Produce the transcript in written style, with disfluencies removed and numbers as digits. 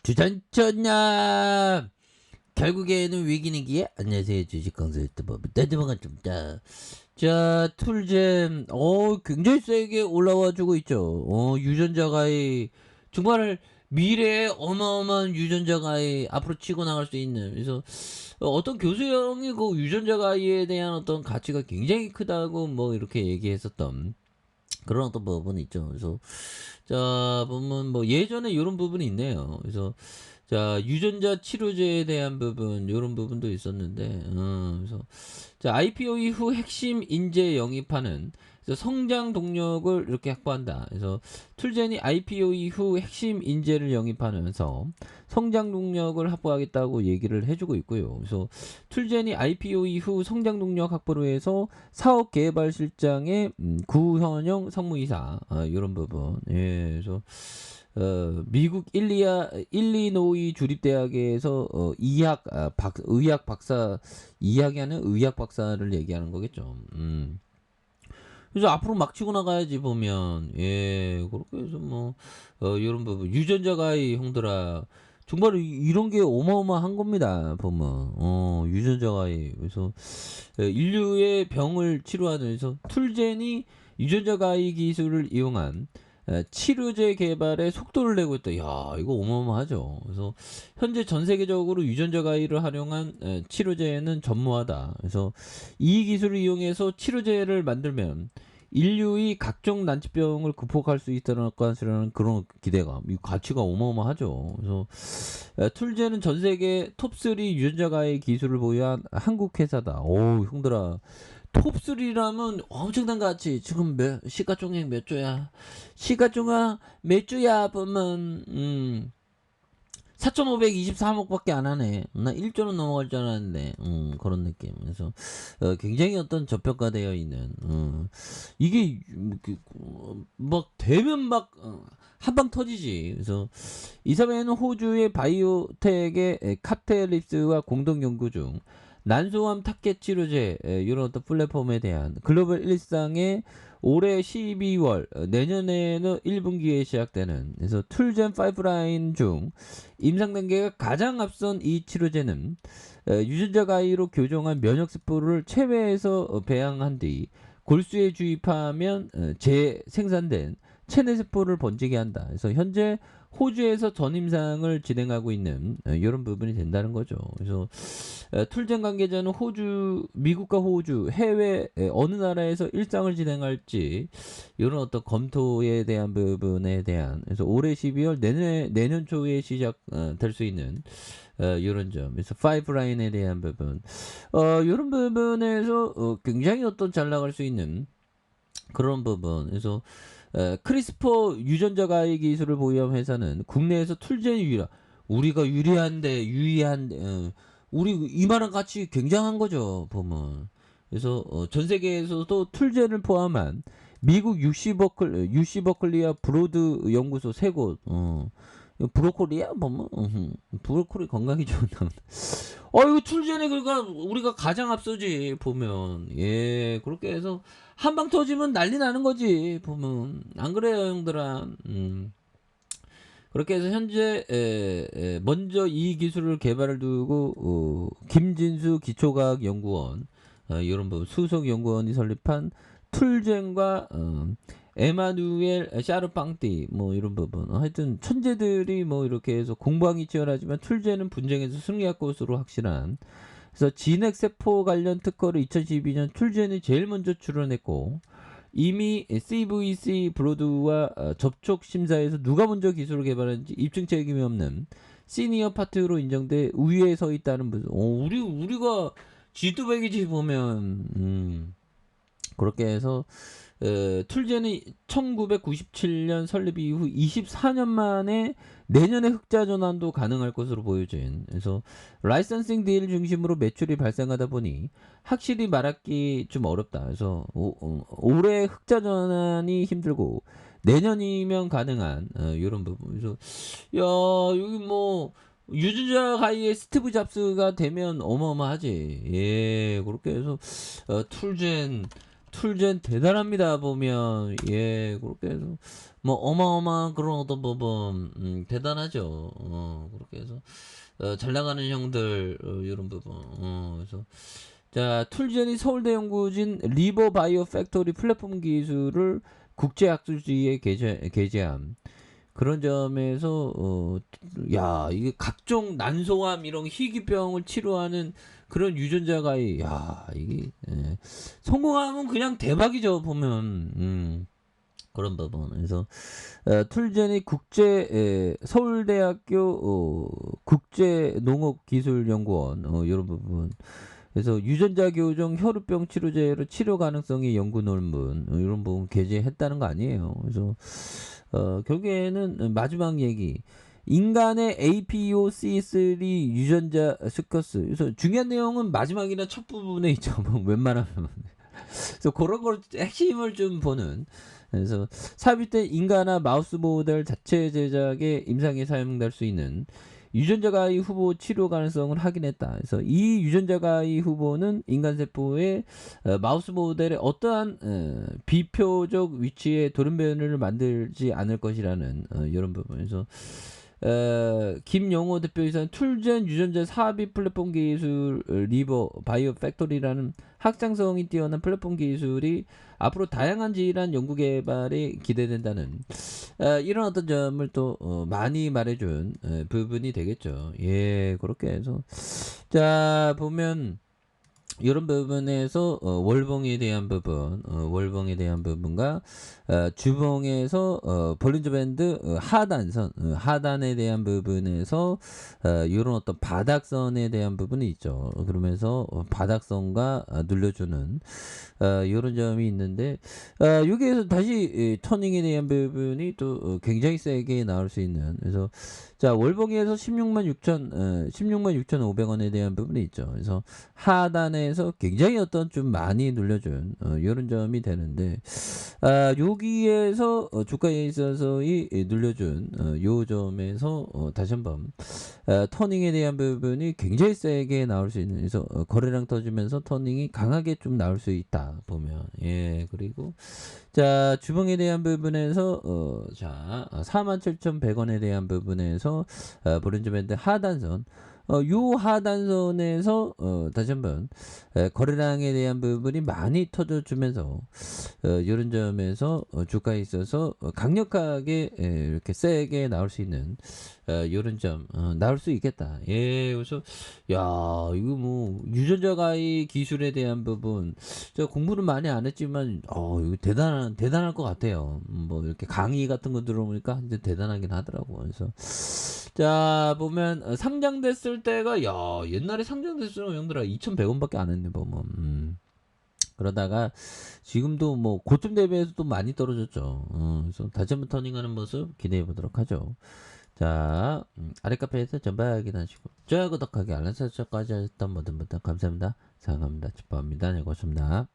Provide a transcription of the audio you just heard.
주전천남 결국에는 위기는 기회. 안녕하세요, 주식강사 유튜버 반갑습니다. 자, 툴잼 굉장히 세게 올라와주고 있죠. 유전자가의 정말 미래에 어마어마한 유전자가의 앞으로 치고 나갈 수 있는. 그래서 어떤 교수형이 그 유전자가에 대한 어떤 가치가 굉장히 크다고 뭐 이렇게 얘기했었던 그런 어떤 부분이 있죠. 그래서 자 보면 뭐 예전에 이런 부분이 있네요. 그래서 자 유전자 치료제에 대한 부분 요런 부분도 있었는데 그래서 자 IPO 이후 핵심 인재 영입하는 그래서 성장 동력을 이렇게 확보한다. 그래서 툴젠이 IPO 이후 핵심 인재를 영입하면서 성장 동력을 확보하겠다고 얘기를 해주고 있고요. 그래서 툴젠이 IPO 이후 성장 동력 확보를 위해서 사업 개발 실장의 구현영 상무이사 이런 부분. 예, 그래서 미국 일리노이 주립대학에서 의학 박사 이야기 하는 의학 박사를 얘기하는 거겠죠. 그래서 앞으로 막 치고 나가야지 보면 예 그렇게 해서 뭐 이런 부분 유전자가의 형들아 정말 이런 게 어마어마한 겁니다 보면 유전자가의 그래서 인류의 병을 치료하는 그래서 툴젠이 유전자가의 기술을 이용한 치료제 개발에 속도를 내고 있다. 야, 이거 어마어마하죠. 그래서 현재 전 세계적으로 유전자 가위를 활용한 치료제는 전무하다. 그래서 이 기술을 이용해서 치료제를 만들면 인류의 각종 난치병을 극복할 수 있다는 것이라는 그런 기대감, 이 가치가 어마어마하죠. 그래서 툴제는 전 세계 톱3 유전자 가위 기술을 보유한 한국 회사다. 오, 형들아. 톱3라면 엄청난 가치. 지금 시가총액 몇 조야? 시가총액 몇 조야? 보면 4,523억밖에 안 하네. 나 1조는 넘어갈 줄 알았는데 그런 느낌. 그래서 굉장히 어떤 저평가되어 있는 이게 막 되면 막 한방 터지지. 그래서 이사회는 호주의 바이오텍의 카텔립스와 공동 연구 중 난소암 타켓 치료제 이런 어떤 플랫폼에 대한 글로벌 일상의 올해 12월 내년에는 1분기에 시작되는 그래서 툴젠 5라인 중 임상 단계가 가장 앞선 이 치료제는 유전자 가위로 교정한 면역 세포를 체외에서 배양한 뒤 골수에 주입하면 재생산된 체내 세포를 번지게 한다. 그래서 현재 호주에서 전임상을 진행하고 있는 이런 부분이 된다는 거죠. 그래서 툴젠 관계자는 미국과 호주, 해외 어느 나라에서 일상을 진행할지 이런 어떤 검토에 대한 부분에 대한 그래서 올해 12월 내년 초에 시작될 수 있는 이런 점. 그래서 5라인에 대한 부분, 이런 부분에서 굉장히 어떤 잘 나갈 수 있는 그런 부분. 그래서 크리스퍼 유전자 가위 기술을 보유한 회사는 국내에서 툴젠이 우리가 유리한데 우리 이만한 가치 굉장한 거죠 보면. 그래서 전 세계에서도 툴젠을 포함한 미국 UC 버클리와 브로드 연구소 3곳 브로콜리야 보면 브로콜리 건강이 좋은 나. 이거 툴젠이 그러니까 우리가 가장 앞서지 보면. 예, 그렇게 해서 한방 터지면 난리 나는 거지 보면. 안 그래요 형들아? 그렇게 해서 현재 먼저 이 기술을 개발을 두고 김진수 기초과학 연구원 이런 부분 수석 연구원이 설립한 툴젠과 에마누엘 샤르팡띠 뭐 이런 부분 하여튼 천재들이 뭐 이렇게 해서 공방이 치열하지만 툴젠은 분쟁에서 승리할 것으로 확실한. 그래서 진핵 세포 관련 특허를 2012년 툴젠이 제일 먼저 출원했고 이미 CVC 브로드와 접촉 심사에서 누가 먼저 기술을 개발했는지 입증 책임이 없는 시니어 파트로 인정돼 우위에 서 있다는 부분. 우리가 G200이지 보면. 그렇게 해서 툴젠은 1997년 설립 이후 24년 만에 내년에 흑자 전환도 가능할 것으로 보여진. 그래서 라이선싱 딜 중심으로 매출이 발생하다 보니 확실히 말하기 좀 어렵다. 그래서 올해 흑자 전환이 힘들고 내년이면 가능한 이런 부분. 그래서 야 여기 뭐 유전자 가이의 스티브 잡스가 되면 어마어마하지. 예, 그렇게 해서 툴젠 대단합니다. 보면 예 그렇게 해서 뭐 어마어마한 그런 어떤 부분 대단하죠. 그렇게 해서 잘 나가는 형들 이런 부분 그래서 자 툴젠이 서울대 연구진 리버 바이오 팩토리 플랫폼 기술을 국제 학술지에 게재함. 그런 점에서 야 이게 각종 난소암 이런 희귀병을 치료하는 그런 유전자가 야 이게 성공하면 그냥 대박이죠 보면 그런 부분. 그래서 툴젠이 서울대학교 국제농업기술연구원 이런 부분. 그래서 유전자 교정 혈우병 치료제로 치료 가능성의 연구 논문 이런 부분 게재했다는 거 아니에요. 그래서 결국에는 마지막 얘기. 인간의 APOC3 유전자 스커스. 그래서 중요한 내용은 마지막이나 첫 부분에 있죠. 뭐 웬만하면. 그래서 그런 걸 핵심을 좀 보는. 그래서 삽입된 인간화 마우스 모델 자체 제작에 임상에 사용될 수 있는 유전자 가위 후보 치료 가능성을 확인했다. 그래서 이 유전자 가위 후보는 인간 세포의 마우스 모델의 어떠한 비표적 위치에 돌연변이를 만들지 않을 것이라는 이런 부분에서 김영호 대표이사는 툴젠 유전자 삽입 플랫폼 기술 리버 바이오 팩토리라는 확장성이 뛰어난 플랫폼 기술이 앞으로 다양한 질환 연구 개발에 기대된다는 이런 어떤 점을 또 많이 말해준 부분이 되겠죠. 예, 그렇게 해서 자 보면 이런 부분에서 월봉에 대한 부분, 월봉에 대한 부분과 주봉에서 볼린저 밴드 하단선, 하단에 대한 부분에서 이런 어떤 바닥선에 대한 부분이 있죠. 그러면서 바닥선과 눌려주는 이런 점이 있는데 여기에서 다시 터닝에 대한 부분이 또 굉장히 세게 나올 수 있는. 그래서 자 월봉에서 16만 6,500원에 대한 부분이 있죠. 그래서 하단에서 굉장히 어떤 좀 많이 눌려준 이런 점이 되는데 여기에서 주가에 있어서 이 눌려준 요 점에서 다시 한번 터닝에 대한 부분이 굉장히 세게 나올 수 있는. 그래서 거래량 터지면서 터닝이 강하게 좀 나올 수 있다 보면 예 그리고 자 주봉에 대한 부분에서 자 47,100원에 대한 부분에서 브론즈 밴드 하단선 요 하단선에서 다시 한번 거래량에 대한 부분이 많이 터져주면서 이런 점에서 주가에 있어서 강력하게 이렇게 세게 나올 수 있는 이런 점 나올 수 있겠다. 예, 그래서 야 이거 뭐 유전자 가위 기술에 대한 부분 제가 공부를 많이 안 했지만 이거 대단할 것 같아요. 뭐 이렇게 강의 같은 거 들어보니까 이제 대단하긴 하더라고. 그래서 자 보면 상장됐을 때가 야 옛날에 상장됐을 때 형들아 2,100원밖에 안 했네 보면 그러다가 지금도 뭐 고점 대비해서 또 많이 떨어졌죠. 그래서 다시 한번 터닝하는 모습 기대해 보도록 하죠. 자 아래 카페에서 전방 확인하시고 좋아요 구독하기 알람 설정까지 하셨던 모든 분들 감사합니다. 사랑합니다. 축복합니다. 네 고맙습니다.